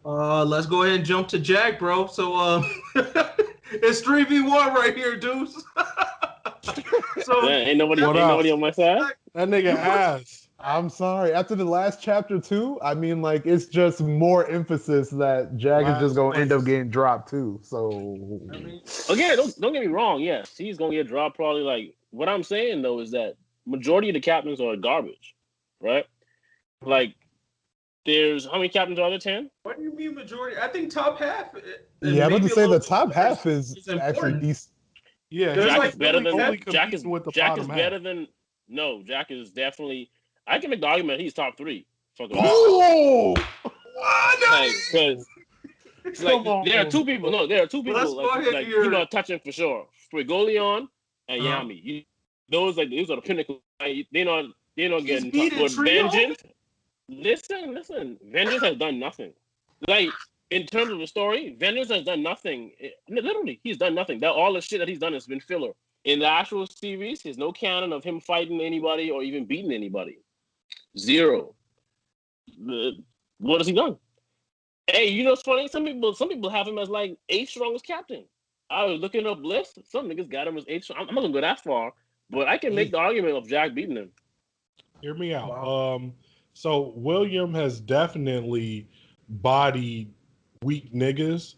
Let's go ahead and jump to Jack, bro. So it's 3v1 right here, dudes. So yeah, ain't nobody on my side. That nigga ass. I'm sorry. After the last chapter too, I mean, like, it's just more emphasis that Jack is just gonna end up getting dropped too. So I mean, again, don't get me wrong. Yes, he's gonna get dropped probably. Like what I'm saying though is that majority of the captains are garbage, right? Like there's how many captains are there? 10? what do you mean majority? I think top half. yeah, I'm about to maybe a say the little top bit half more is actually important. decent. Yeah, There's Jack like is better than only Jack is competing with the Jack is bottom better half. than no. Jack is definitely. I can make the argument he's top 3. Fuck it. Oh, Like, because Come on. there are two people. No, there are two Let's people go ahead like here. you know touching for sure. Frigolion and Yami. Those are the pinnacle. They're not getting beat top. But trio? Vengeance. Listen. Vengeance has done nothing. Like in terms of the story, Vengeance has done nothing. Literally, he's done nothing. That all the shit that he's done has been filler. In the actual series, there's no canon of him fighting anybody or even beating anybody. Zero. What has he done? Hey, you know what's funny? Some people have him as like 8th strongest captain. I was looking up lists. Some niggas got him as 8th. I'm not gonna go that far, but I can make the argument of Jack beating him. Hear me out. Wow. So William has definitely bodied weak niggas.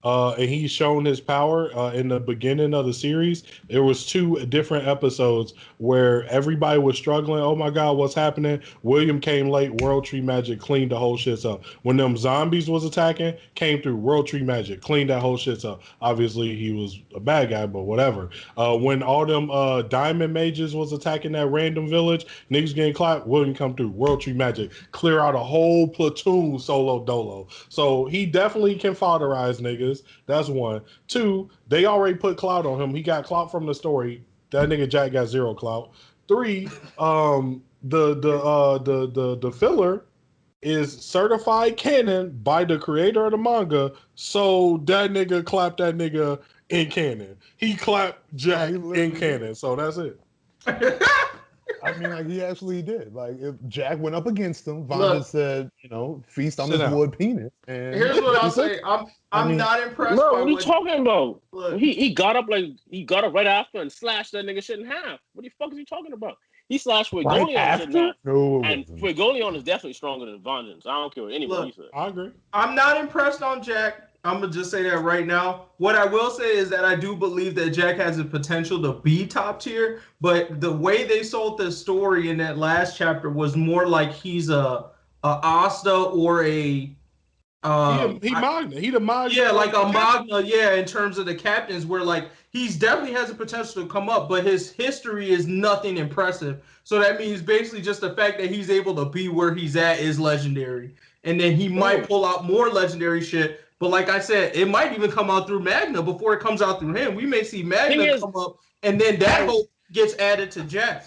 And he's shown his power in the beginning of the series. There was 2 different episodes where everybody was struggling. Oh my God, what's happening? William came late. World Tree Magic cleaned the whole shit up. When them zombies was attacking, came through. World Tree Magic cleaned that whole shit up. Obviously, he was a bad guy, but whatever. When all them diamond mages was attacking that random village, niggas getting clapped, William come through. World Tree Magic clear out a whole platoon solo dolo. So he definitely can fatherize niggas. That's 1. 2, they already put clout on him. He got clout from the story. That nigga Jack got 0 clout. 3, the filler is certified canon by the creator of the manga. So that nigga clapped that nigga in canon. He clapped Jack in canon. So that's it. I mean, like, he actually did. Like, if Jack went up against him, Vonda said, feast on his wood penis. And here's what I'll say. I'm not impressed. Bro, by what are you talking about? Look. He got up right after and slashed that nigga shit in half. What the fuck is he talking about? He slashed Frigolion shit in half. No, and Frigolion is definitely stronger than Vengeance. I don't care what anybody says. I agree. I'm not impressed on Jack. I'm gonna just say that right now. What I will say is that I do believe that Jack has the potential to be top tier, but the way they sold the story in that last chapter was more like he's a Asta or a Magna. He the Magna. Yeah, like a Magna, yeah, in terms of the captains, where like he's definitely has the potential to come up, but his history is nothing impressive. So that means basically just the fact that he's able to be where he's at is legendary. And then he might pull out more legendary shit. But like I said, it might even come out through Magna before it comes out through him. We may see Magna come up, and then that hope gets added to Jack.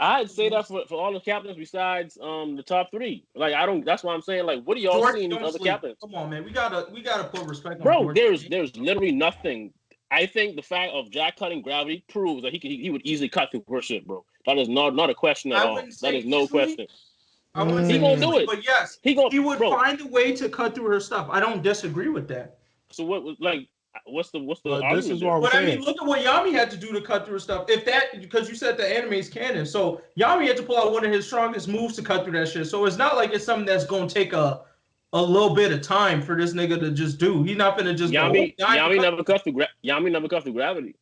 I'd say that for all the captains besides the top 3. Like that's why I'm saying, like, what are y'all seeing these other captains? Come on, man. We gotta put respect on Bro, there's literally nothing. I think the fact of Jack cutting gravity proves that he would easily cut through her shit, bro. That is not a question at all. That is no question. I wouldn't say he gonna do it, but yes, he would find a way to cut through her stuff. I don't disagree with that. So what's the this is what I'm saying. I mean, look at what Yami had to do to cut through her stuff. If that, because you said the anime's canon, so Yami had to pull out one of his strongest moves to cut through that shit. So it's not like it's something that's gonna take a little bit of time for this nigga to just do. He's not gonna just Yami never cut through gravity.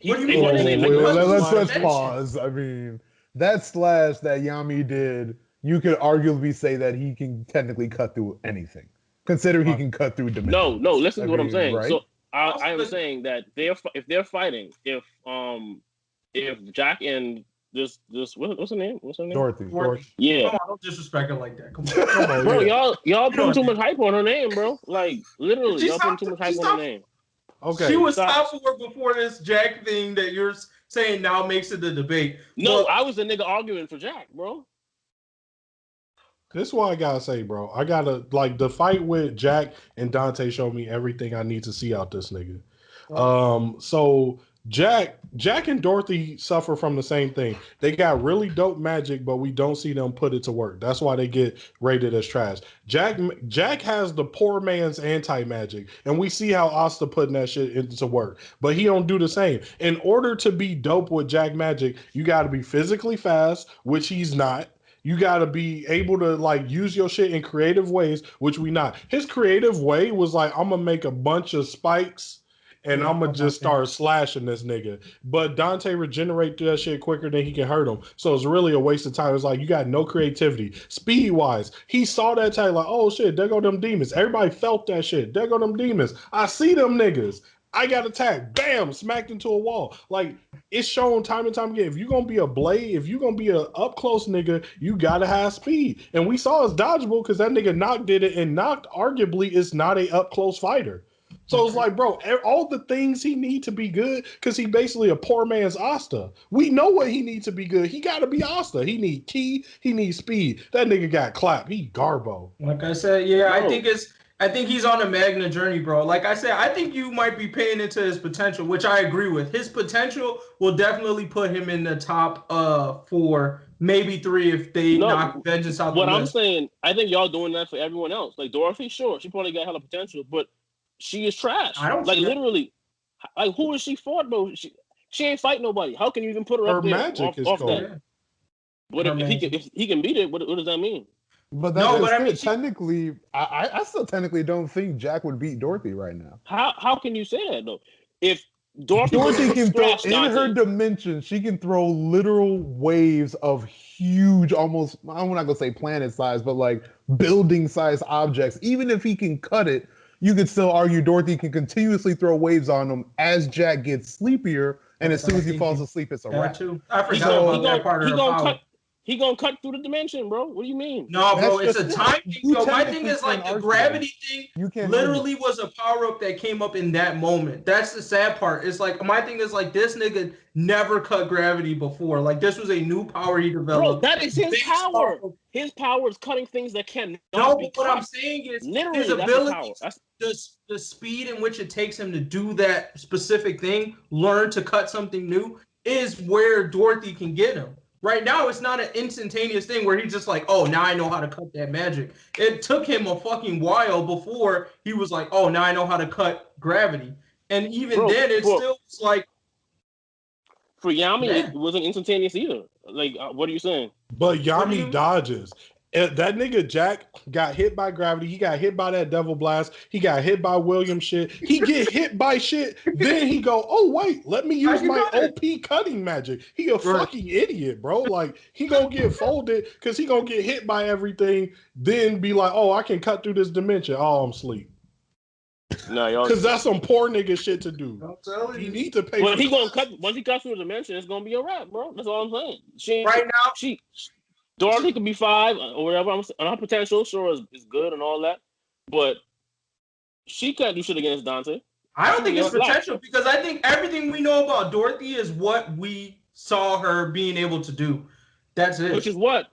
What do you mean? Let's pause. I mean, that slash that Yami did, you could arguably say that he can technically cut through anything. Consider he can cut through dimensions. No, listen to what I'm saying. Right? So I am saying that if they're fighting, if Jack and this what's her name? Dorothy. Yeah. Come on, don't disrespect her like that. Come on. Bro, y'all putting too much hype on her name, bro. Like literally, y'all putting too much hype on her name. Okay. She was top 4 before this Jack thing that you're saying now makes it the debate. No, I was the nigga arguing for Jack, bro. This is what I gotta say, bro. I gotta the fight with Jack and Dante showed me everything I need to see out this nigga. So Jack and Dorothy suffer from the same thing. They got really dope magic, but we don't see them put it to work. That's why they get rated as trash. Jack has the poor man's anti-magic, and we see how Asta putting that shit into work. But he don't do the same. In order to be dope with Jack magic, you got to be physically fast, which he's not. You got to be able to like use your shit in creative ways, which we not. His creative way was like, I'm gonna make a bunch of spikes and I'm gonna just start slashing this nigga. But Dante regenerate through that shit quicker than he can hurt him. So it's really a waste of time. It's like you got no creativity. Speed wise, he saw that tag like, oh shit, there go them demons. Everybody felt that shit. There go them demons. I see them niggas. I got attacked. Bam, smacked into a wall. Like it's shown time and time again. If you're gonna be a blade, if you're gonna be a up close nigga, you gotta have speed. And we saw his dodgeable because that nigga Knock did it, and Knock arguably is not a up close fighter. So it's like, bro, all the things he need to be good, because he basically a poor man's Asta. We know what he needs to be good. He got to be Asta. He need key. He needs speed. That nigga got clapped. He Garbo. Like I said, yeah, I think he's on a Magna journey, bro. Like I said, I think you might be paying into his potential, which I agree with. His potential will definitely put him in the top 4, maybe 3 if they knock Vengeance out the list. What I'm saying, I think y'all doing that for everyone else. Like Dorothy, sure, she probably got hella potential, but she is trash. I don't like literally. Like who is she for, bro? She ain't fight nobody. How can you even put her up there? Magic is off cool. that? But if he can beat it, what does that mean? But I mean, technically, I still technically don't think Jack would beat Dorothy right now. How can you say that though? If Dorothy can throw in her dimension, she can throw literal waves of huge, almost I'm not gonna say planet size, but like building size objects. Even if he can cut it, you could still argue Dorothy can continuously throw waves on him as Jack gets sleepier, and as soon as he falls asleep, it's a wrap. I forgot about that part of her power. He gonna cut through the dimension, bro. What do you mean? No, bro, it's a time thing. So my thing is like the gravity thing literally was a power up that came up in that moment. That's the sad part. It's like my thing is like this nigga never cut gravity before. Like this was a new power he developed. Bro, that is his power. His power is cutting things that can. No, but what I'm saying is literally his ability, the speed in which it takes him to do that specific thing, learn to cut something new, is where Dorothy can get him. Right now, it's not an instantaneous thing where he's just like, oh, now I know how to cut that magic. It took him a fucking while before he was like, oh, now I know how to cut gravity. And even then, it's still like... For Yami, it wasn't instantaneous either. Like, what are you saying? But Yami dodges. That nigga Jack got hit by gravity. He got hit by that devil blast. He got hit by William shit. He get hit by shit. Then he go, oh wait, let me use my OP cutting magic. He a fucking idiot, bro. Like he gonna get folded because he gonna get hit by everything. Then be like, oh, I can cut through this dimension. Oh, I'm asleep. No, y'all. Because that's some poor nigga shit to do. You need to pay. Well, he gonna cut once he cuts through the dimension. It's gonna be a wrap, bro. That's all I'm saying. Dorothy could be 5 or whatever. And her potential, sure, is good and all that. But she can't do shit against Dante. I don't think it's potential because I think everything we know about Dorothy is what we saw her being able to do. That's it. Which is what?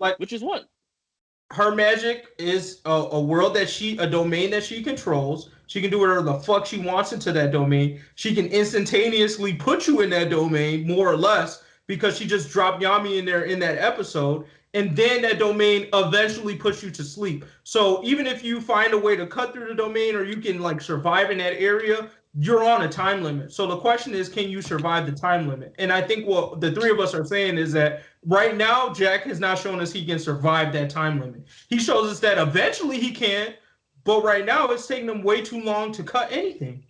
Her magic is a world a domain that she controls. She can do whatever the fuck she wants into that domain. She can instantaneously put you in that domain, more or less, because she just dropped Yami in there in that episode. And then that domain eventually puts you to sleep. So even if you find a way to cut through the domain or you can like survive in that area, you're on a time limit. So the question is, can you survive the time limit? And I think what the three of us are saying is that right now, Jack has not shown us he can survive that time limit. He shows us that eventually he can, but right now it's taking him way too long to cut anything.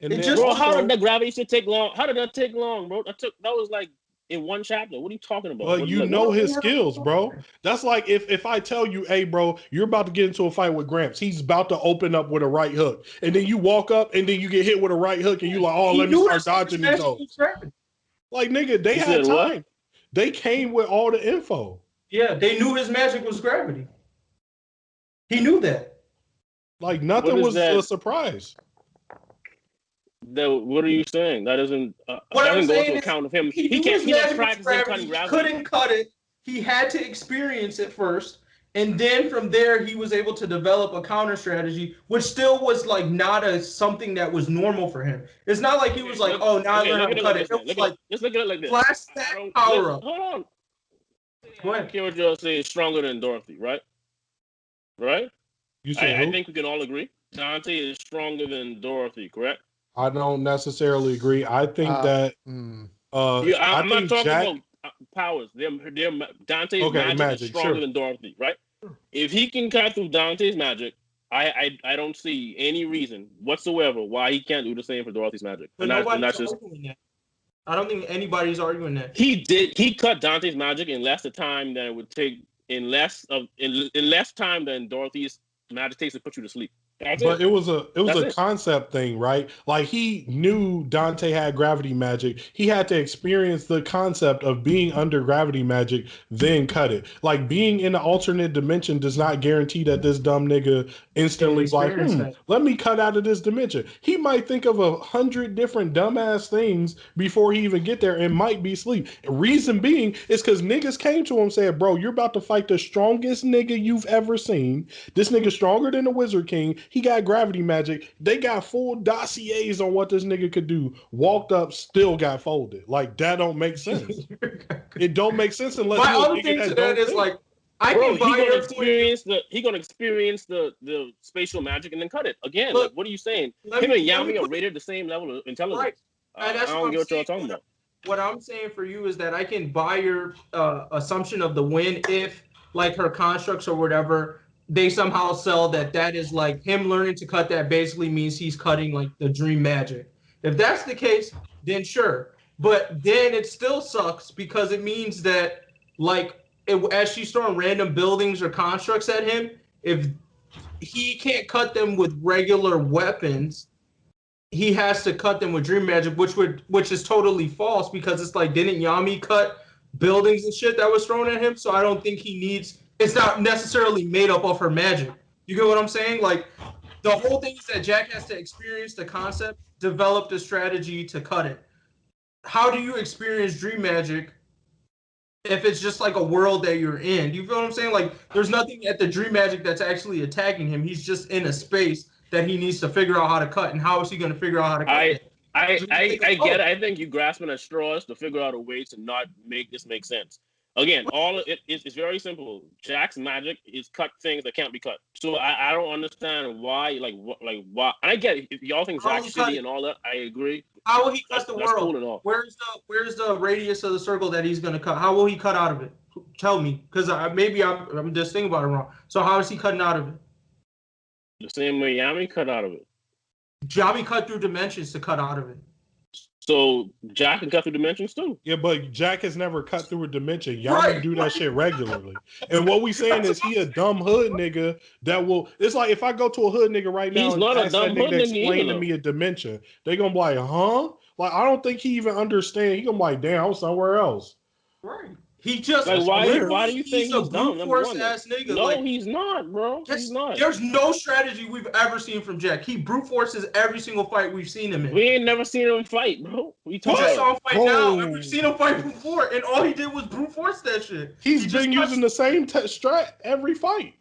And bro, how did the gravity shit take long? How did that take long, bro? That was like in one chapter. What are you talking about? Well, you know his skills, bro. That's like if I tell you, hey, bro, you're about to get into a fight with Gramps. He's about to open up with a right hook. And then you walk up and then you get hit with a right hook and you like, oh, let me start dodging these hoes. Like, nigga, they had time. What? They came with all the info. Yeah, they knew his magic was gravity. He knew that. Like, nothing was a surprise. What are you saying? That doesn't what I'm go saying into is account of him. He can't practice cutting gravity. He couldn't cut it. He had to experience it first, And then from there, he was able to develop a counter strategy, which still was like not something that was normal for him. It's not like he was like, oh, now I learned how to cut it. It was like, let's look at it like this. Flash stack power up. Hold on. Go ahead. Killjoy is stronger than Dorothy, right? Right? You said I think we can all agree. Dante is stronger than Dorothy, correct? I don't necessarily agree. I think that. I'm not talking about powers. Dante's magic is stronger than Dorothy, right? If he can cut through Dante's magic, I don't see any reason whatsoever why he can't do the same for Dorothy's magic. But nobody's arguing that. I don't think anybody's arguing that. He cut Dante's magic in less time than it would take in less time than Dorothy's magic takes to put you to sleep. But it was a concept thing, right? Like he knew Dante had gravity magic. He had to experience the concept of being under gravity magic, then cut it. Like being in an alternate dimension does not guarantee that this dumb nigga instantly is like, let me cut out of this dimension. He might think of 100 different dumbass things before he even get there and might be asleep. Reason being is because niggas came to him and said, bro, you're about to fight the strongest nigga you've ever seen. This nigga stronger than the Wizard King. He got gravity magic. They got full dossiers on what this nigga could do. Walked up, still got folded. Like that don't make sense. It don't make sense unless my other thing to that is like he gonna experience the spatial magic and then cut it again. Look, like, what are you saying? Him and Yami are rated the same level of intelligence. Right. I don't get what y'all talking about. What I'm saying for you is that I can buy your assumption of the win if like her constructs or whatever. They somehow sell that is like him learning to cut that basically means he's cutting like the dream magic. If that's the case, then sure. But then it still sucks because it means that like as she's throwing random buildings or constructs at him, if he can't cut them with regular weapons, he has to cut them with dream magic, which is totally false because it's like didn't Yami cut buildings and shit that was thrown at him? So I don't think he needs. It's not necessarily made up of her magic. You get what I'm saying? Like, the whole thing is that Jack has to experience the concept, develop the strategy to cut it. How do you experience dream magic if it's just like a world that you're in? Do you feel what I'm saying? Like, there's nothing at the dream magic that's actually attacking him. He's just in a space that he needs to figure out how to cut. And how is he going to figure out how to cut it? I get it. I think you're grasping at straws to figure out a way to not make this make sense. Again, all of it is very simple. Jack's magic is cut things that can't be cut. So I don't understand why, why. I get it. If y'all think Jack's shitty and all that, I agree. How will he cut the world? Cool. Where's the radius of the circle that he's gonna cut? How will he cut out of it? Tell me, because maybe I'm just thinking about it wrong. So how is he cutting out of it? The same way Yami cut out of it. Yami cut through dimensions to cut out of it. So Jack can cut through dimensions too. Yeah, but Jack has never cut through a dimension. Y'all do that shit regularly. And what we saying is he a dumb hood nigga that will. It's like if I go to a hood nigga right now and ask that nigga to explain to me a dimension, they gonna be like, huh? Like I don't think he even understand. He gonna be like, damn, I'm somewhere else. Right. He just like why do you think he's a brute force ass nigga? No, like, he's not, bro. He's not. There's no strategy we've ever seen from Jack. He brute forces every single fight we've seen him in. We ain't never seen him fight, bro. We just saw him fight now, and we've seen him fight before, and all he did was brute force that shit. He's been using the same strat every fight.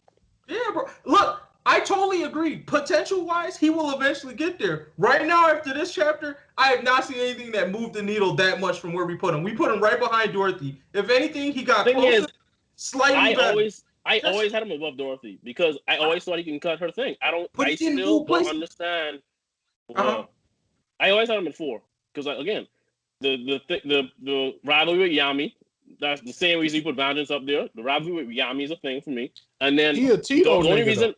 Yeah, bro. Look, I totally agree. Potential-wise, he will eventually get there. Right now, after this chapter, I have not seen anything that moved the needle that much from where we put him. We put him right behind Dorothy. If anything, he got closer, slightly better. I always had him above Dorothy because I always thought he can cut her thing. I still don't understand. I always had him at 4 because again, the rivalry with Yami. That's the same reason you put Vengeance up there. The rivalry with Yami is a thing for me. And then the only reason.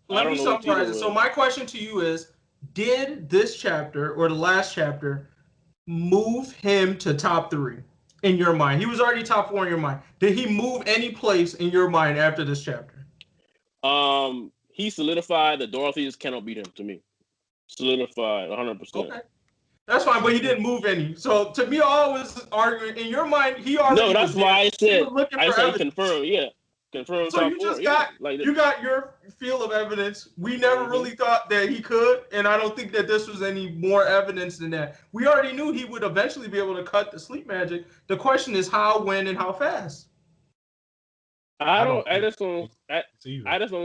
Let me summarize it. So my question to you is, did this chapter or the last chapter move him to top 3 in your mind? He was already top 4 in your mind. Did he move any place in your mind after this chapter? He solidified that Dorothy cannot beat him to me. Solidified 100%. Okay. That's fine, but he didn't move any. So to me, I was arguing in your mind. He already. No, that's why I said confirm. Yeah. Confirmed. So you just got you got your feel of evidence. We never really thought that he could, and I don't think that this was any more evidence than that. We already knew he would eventually be able to cut the sleep magic. The question is how, when, and how fast. I just don't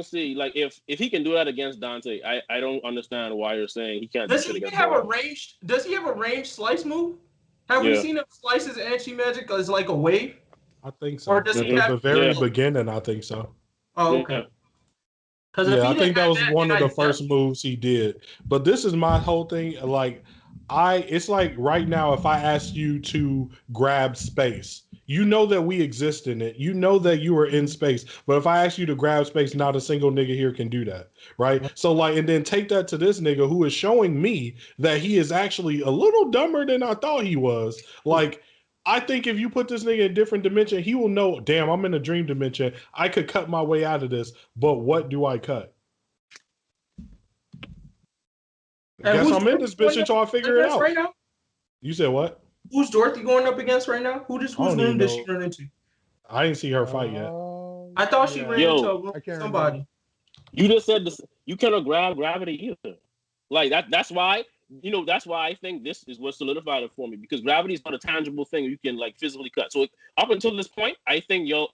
see like if he can do that against Dante, I don't understand why you're saying he can't do Does it he even against have a Dorothy. ranged? Does he have a ranged slice move? Have we Yeah. seen him slice his anti-magic as like a wave? I think so. Or does he At have? the very Yeah. beginning, I think so. Oh, Yeah. okay. Because if Yeah, he I didn't think that have was one then of the I first moves he did. But this is my whole thing. Like, it's like right now, if I asked you to grab space, you know that we exist in it. You know that you are in space. But if I ask you to grab space, not a single nigga here can do that. Right? So, like, and then take that to this nigga who is showing me that he is actually a little dumber than I thought he was. Like, I think if you put this nigga in a different dimension, he will know, damn, I'm in a dream dimension. I could cut my way out of this, but what do I cut? I guess I'm in this bitch until I figure it out. Right now? You said what? Who's Dorothy going up against right now? Whose room did she run into? I didn't see her fight yet. I thought she ran into a room with somebody. Remember. You just said this. You cannot grab gravity either. Like that's why. That's why I think this is what solidified it for me, because gravity is not a tangible thing you can like physically cut. So up until this point, I think your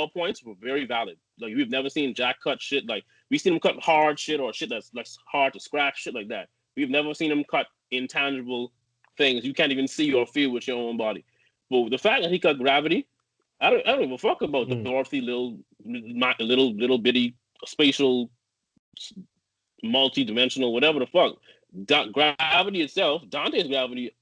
points were very valid. Like we've never seen Jack cut shit. Like we've seen him cut hard shit or shit that's hard to scratch, shit like that. We've never seen him cut intangible things you can't even see or feel with your own body. But the fact that he cut gravity, I don't give a fuck about the Dorothy little bitty spatial, multi-dimensional, whatever the fuck. Gravity itself, Dante's gravity,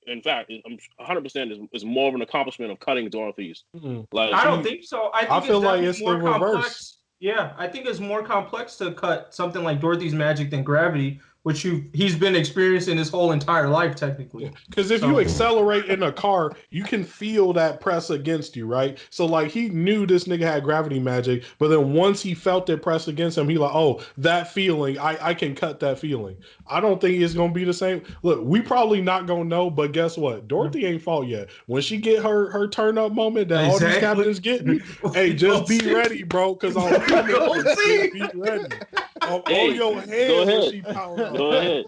in fact, I'm 100% is more of an accomplishment of cutting Dorothy's. Like I don't think so. I feel like it's more the reverse. Complex. Yeah, I think it's more complex to cut something like Dorothy's magic than gravity, which he's been experiencing his whole entire life, technically. Because if you accelerate in a car, you can feel that press against you, right? So, like, he knew this nigga had gravity magic, but then once he felt it press against him, he like, oh, that feeling, I can cut that feeling. I don't think it's going to be the same. Look, we probably not going to know, but guess what? Dorothy ain't fought yet. When she get her turn-up moment that all these captains getting, hey, just be ready, bro, because I'm coming. Just be ready. I'm on your head when she power up. Go ahead.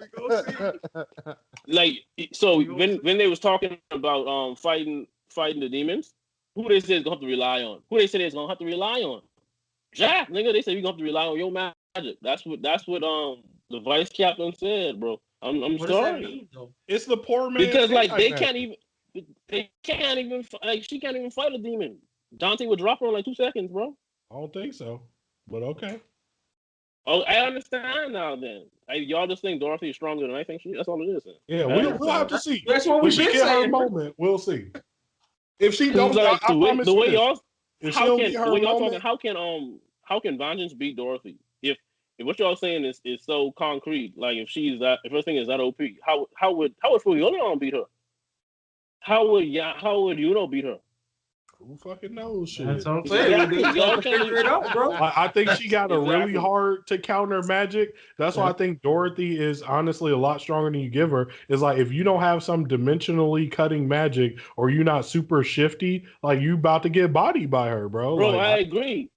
Like, so when they was talking about fighting the demons, who they said is gonna have to rely on? Who they said is gonna have to rely on? Jack, nigga. They said you gonna have to rely on your magic. That's what the vice captain said, bro. I'm what sorry. Does that mean, though? It's the poor man. Because like they can't even like she can't even fight a demon. Dante would drop her in like 2 seconds, bro. I don't think so, but okay. Oh, I understand now. Then y'all just think Dorothy is stronger than I think she. That's all it is. Then. Yeah, we'll have to see. That's what when she get her moment, we'll see. If she don't, like, I promise the way you y'all, if how she don't can get her the way y'all moment, talking? How can Vengeance beat Dorothy? If what y'all saying is so concrete, like if her thing is that OP, how would Fuyoleon beat her? How would Yuno beat her? who fucking knows? Shit. That's what I'm saying. Y'all figure it out, bro. I think she got a really hard to counter magic. That's why I think Dorothy is honestly a lot stronger than you give her. Is like if you don't have some dimensionally cutting magic or you're not super shifty, like you about to get bodied by her, bro. Bro, like, I agree.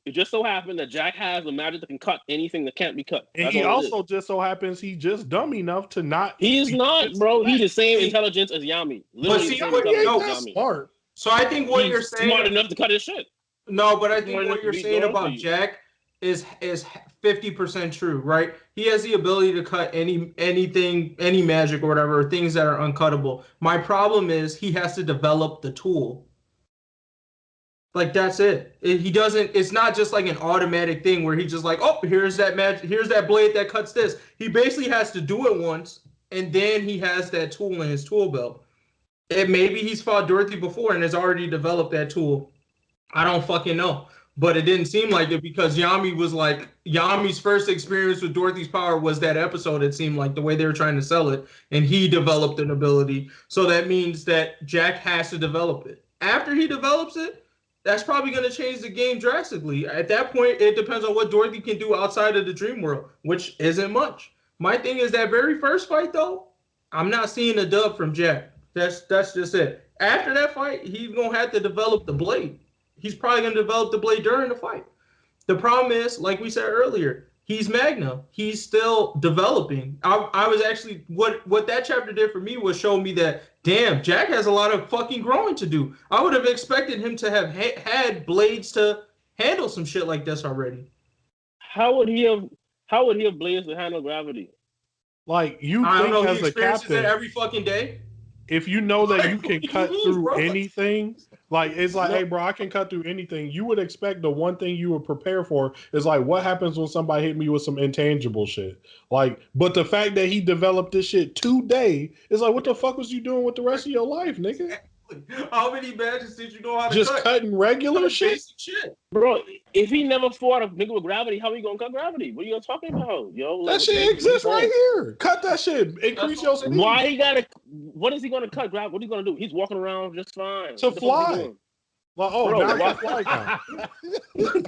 It just so happened that Jack has a magic that can cut anything that can't be cut. And he also just so happens he just dumb enough to not. He's not, bro. He's the same intelligence as Yami. Literally the same intelligence as Yami. Smart. So I think what you're saying smart enough to cut his shit. No, but I think what you're saying about Jack is 50% true, right? He has the ability to cut anything, any magic or whatever, things that are uncuttable. My problem is he has to develop the tool. Like that's it. He doesn't. It's not just like an automatic thing where he's just like, oh, here's that magic, here's that blade that cuts this. He basically has to do it once, and then he has that tool in his tool belt. And maybe he's fought Dorothy before and has already developed that tool. I don't fucking know. But it didn't seem like it because Yami's first experience with Dorothy's power was that episode, it seemed like, the way they were trying to sell it. And he developed an ability. So that means that Jack has to develop it. After he develops it, that's probably going to change the game drastically. At that point, it depends on what Dorothy can do outside of the dream world, which isn't much. My thing is that very first fight, though, I'm not seeing a dub from Jack. That's just it. After that fight, he's going to have to develop the blade. He's probably going to develop the blade during the fight. The problem is, like we said earlier, he's Magna. He's still developing. I was actually, what that chapter did for me was show me that, damn, Jack has a lot of fucking growing to do. I would have expected him to have had blades to handled some shit like this already. How would he have blazed to handle gravity? Like you I don't think know. as He a experiences captain, it every fucking day. if you know that you can cut through bro? anything, like it's like, No. hey, bro, I can cut through anything. You would expect the one thing you would prepare for is like, what happens when somebody hit me with some intangible shit? Like, but the fact that he developed this shit today is like, what the fuck was you doing with the rest of your life, nigga? How many matches did you know how to Just cut? cutting regular shit? Basic shit. Bro, if he never fought a nigga with gravity, how he gonna cut gravity? What are you talking about, yo? That shit exists right here. Cut that shit. Increase your speed. Why he gotta? What is he gonna cut gravity? What are you gonna do? He's walking around just fine. To fly. Like, oh, bro, now I can fly now.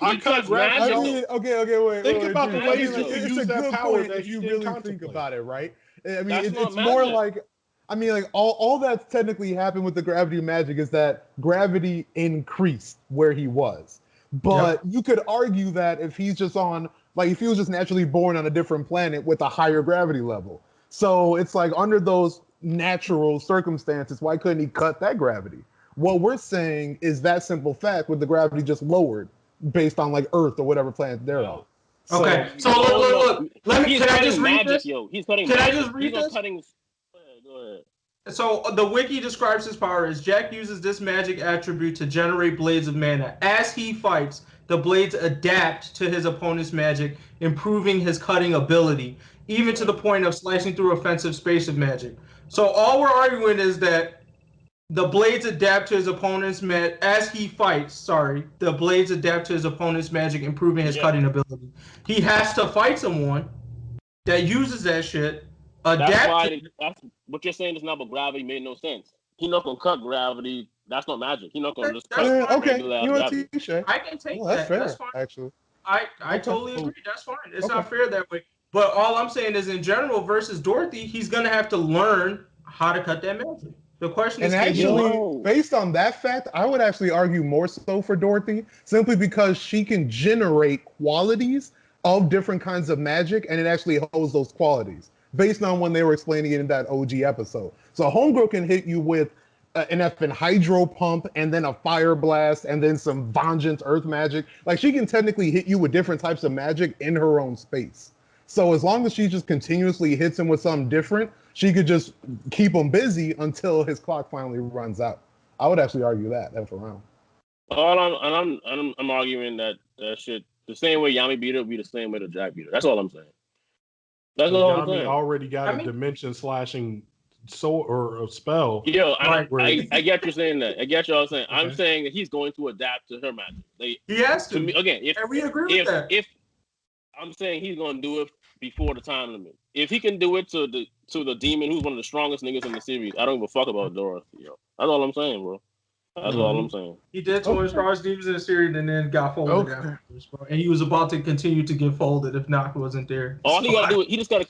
I cut gravity. I mean, okay, wait. Think wait, about the ways like, you can it's use a that good power point that if you you didn't really think contemplate. about it, right? I mean, That's it's not more magic. like, I mean, like all that's technically happened with the gravity magic is that gravity increased where he was. But you could argue that if he's just on, like, if he was just naturally born on a different planet with a higher gravity level. So it's like under those natural circumstances, why couldn't he cut that gravity? What we're saying is that simple fact with the gravity just lowered based on like Earth or whatever planet they're on. Okay, so look. Can I just read this? Yo. He's cutting Can magic. I just read He's this? Cutting... Go ahead. So the wiki describes his power as Jack uses this magic attribute to generate blades of mana. As he fights, the blades adapt to his opponent's magic, improving his cutting ability, even to the point of slicing through offensive space of magic. So all we're arguing is that the blades adapt to his opponent's as he fights. Sorry, the blades adapt to his opponent's magic, improving his cutting ability. He has to fight someone that uses that shit. That's why what you're saying is not, but gravity made no sense. He's not gonna cut gravity. That's not magic. He's not gonna just cut regular gravity. I can take that. That's fair, that's fine. actually. I totally agree. That's fine. It's not fair that way. But all I'm saying is, in general, versus Dorothy, he's gonna have to learn how to cut that magic. The question is, actually, based on that fact, I would actually argue more so for Dorothy, simply because she can generate qualities of different kinds of magic, and it actually holds those qualities based on when they were explaining it in that OG episode. So Homegirl can hit you with an effing hydro pump, and then a fire blast, and then some vengeance earth magic. Like, she can technically hit you with different types of magic in her own space. So as long as she just continuously hits him with something different, she could just keep him busy until his clock finally runs out. I would actually argue that for round. I'm arguing that shit the same way Yami beat her would be the same way the Jack beat her. That's all I'm saying. That's all I'm saying. Yami already got a dimension slashing sword or a spell. Yo, I get you saying that. I get you all saying. Okay. I'm saying that he's going to adapt to her magic. He has to. Me, again, and we agree with that. If I'm saying he's going to do it before the time limit. If he can do it to the demon, who's one of the strongest niggas in the series, I don't give a fuck about Dorothy. Yo. That's all I'm saying, bro. That's all I'm saying. He did 2 of the strongest demons in the series and then got folded afterwards, bro. And he was about to continue to get folded if Knock wasn't there. All he gotta do is he just gotta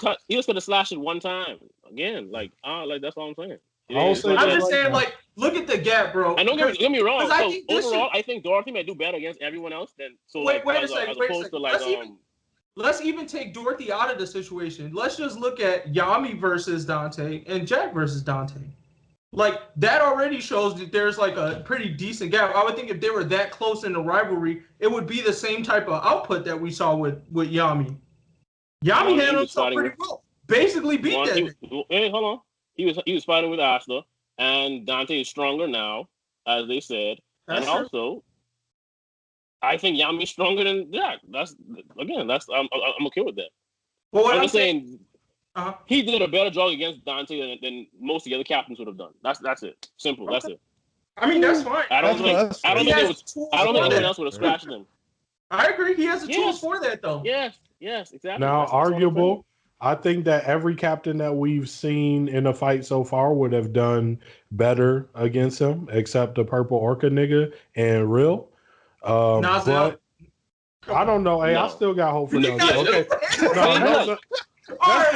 slash it one time. Again, that's all I'm saying. I'm just saying, like, look at the gap, bro. And don't get me wrong. So overall, I think Dorothy may do better against everyone else than wait a second. Let's even take Dorothy out of the situation. Let's just look at Yami versus Dante and Jack versus Dante. Like, that already shows that there's like a pretty decent gap. I would think if they were that close in the rivalry, it would be the same type of output that we saw with Yami. Yami handled himself pretty well. Basically beat that. Hey, hold on. He was fighting with Asta, and Dante is stronger now, as they said. That's and true. Also, I think Yami's stronger than Jack. I'm okay with that. Well, what I'm just saying. He did a better job against Dante than most of the other captains would have done. That's it. Simple. Okay. That's it. I mean, that's fine. I don't think anyone else would have scratched him. I agree. He has the tools for that, though. Yes, exactly. Now, arguable. I think that every captain that we've seen in a fight so far would have done better against him, except the purple orca nigga and Real. But I don't know. Hey, I still got hope for them. Okay. I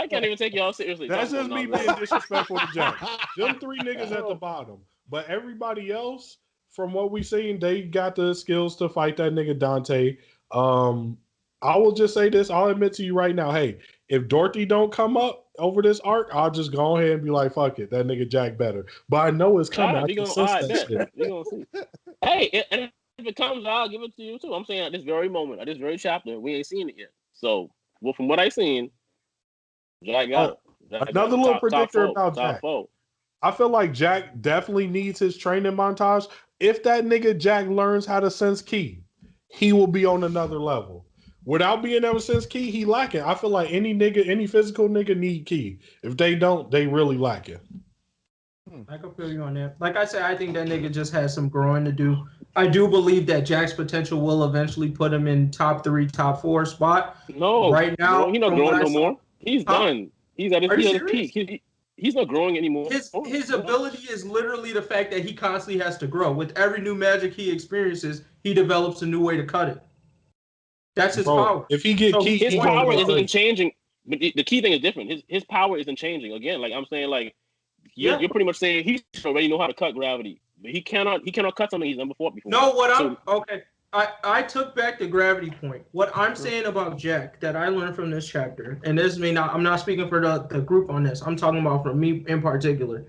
can't even take y'all seriously. That's just me being disrespectful to Jack. Them 3 niggas at the bottom. But everybody else, from what we've seen, they got the skills to fight that nigga Dante. I will just say this. I'll admit to you right now. Hey, if Dorothy don't come up over this arc, I'll just go ahead and be like, fuck it, that nigga Jack better. But I know it's coming. I can sense that shit. We gonna see. Hey, and if it comes, I'll give it to you too. I'm saying at this very moment, at this very chapter, we ain't seen it yet. So, well, from what I seen, Jack got it. Another little predictor about Jack. I feel like Jack definitely needs his training montage. If that nigga Jack learns how to sense ki, he will be on another level. Without being able to sense ki, he lacking. I feel like any physical nigga need ki. If they don't, they really lacking. I can feel you on that. Like I said, I think that nigga just has some growing to do. I do believe that Jack's potential will eventually put him in top 3, top 4 spot. No, right now he's not growing no more. He's done. He's at his peak. He's not growing anymore. His ability is literally the fact that he constantly has to grow. With every new magic he experiences, he develops a new way to cut it. That's his power. If he get ki, his power isn't changing. But the key thing is different. His power isn't changing. Again, like I'm saying, like you're pretty much saying he already know how to cut gravity, but he cannot cut something he's never fought before. No, okay. I took back the gravity point. What I'm saying about Jack that I learned from this chapter, and this may not, I'm not speaking for the group on this. I'm talking about for me in particular,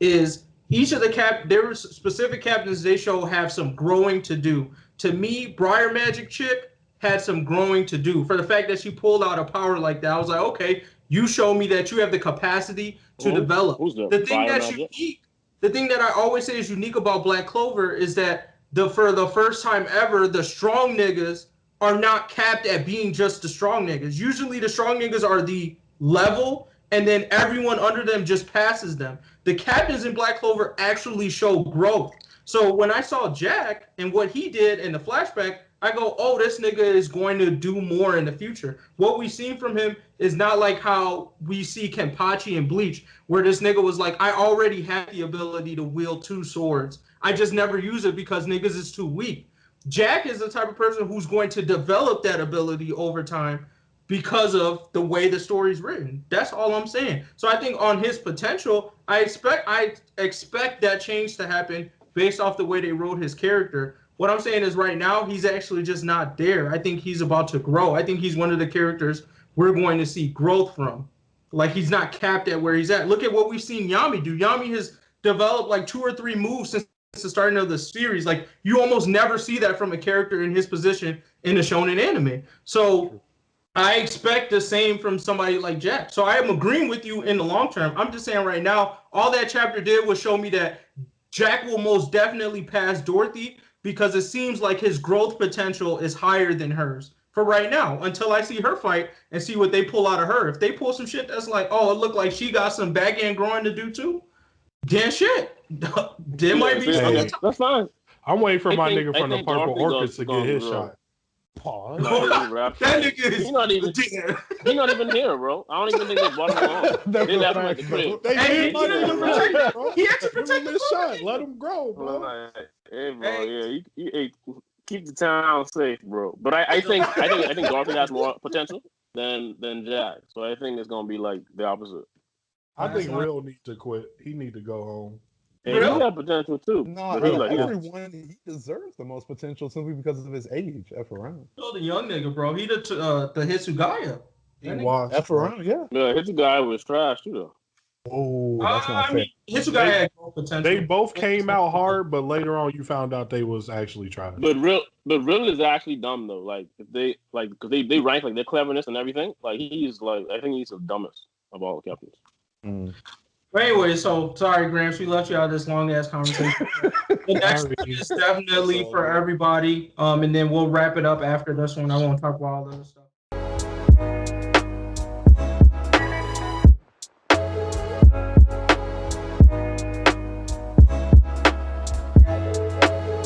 is each of there were specific captains they show have some growing to do. To me, Briar Magic Chick had some growing to do for the fact that she pulled out a power like that. I was like, okay, you show me that you have the capacity to develop. The thing that's unique, the thing that I always say is unique about Black Clover is that for the first time ever, the strong niggas are not capped at being just the strong niggas. Usually the strong niggas are the level, and then everyone under them just passes them. The captains in Black Clover actually show growth. So when I saw Jack and what he did in the flashback, I go, oh, this nigga is going to do more in the future. What we've seen from him is not like how we see Kenpachi and Bleach, where this nigga was like, I already have the ability to wield 2 swords. I just never use it because niggas is too weak. Jack is the type of person who's going to develop that ability over time because of the way the story's written. That's all I'm saying. So I think on his potential, I expect that change to happen based off the way they wrote his character. What I'm saying is right now, he's actually just not there. I think he's about to grow. I think he's one of the characters we're going to see growth from. Like, he's not capped at where he's at. Look at what we've seen Yami do. Yami has developed like 2 or 3 moves since the starting of the series. Like, you almost never see that from a character in his position in a shonen anime. So I expect the same from somebody like Jack. So I am agreeing with you in the long term. I'm just saying right now, all that chapter did was show me that Jack will most definitely pass Dorothy, because it seems like his growth potential is higher than hers for right now, until I see her fight and see what they pull out of her. If they pull some shit that's like, oh, it looked like she got some back end growing to do too, then shit. There might be something. That's fine. I'm waiting for my nigga from the Purple Orchids to get his shot. Pause. That nigga is he's not even here, bro. I don't even think they brought him on. They left him at the crib. He had to protect his shot. Let him grow, bro. Hey, bro, yeah, keep the town safe, bro. But I think Dorothy has more potential than Jack. So I think it's gonna be like the opposite. I think Real needs to quit. He need to go home. He got potential too. No, everyone he deserves the most potential simply because of his age. F around. Oh, the young nigga, bro. He the Hitsugaya. F around, yeah. Yeah, Hitsugaya was trash too, though. Oh, that's not fair. Hitsugaya had potential. They both came out hard, but later on you found out they was actually trash. But Real is actually dumb though. Like if they because they rank like their cleverness and everything. Like he's like I think he's the dumbest of all the captains. But anyway, so sorry, Gramps, we left you out of this long ass conversation. The next one is definitely for everybody. And then we'll wrap it up after this one. I won't talk about all the other stuff.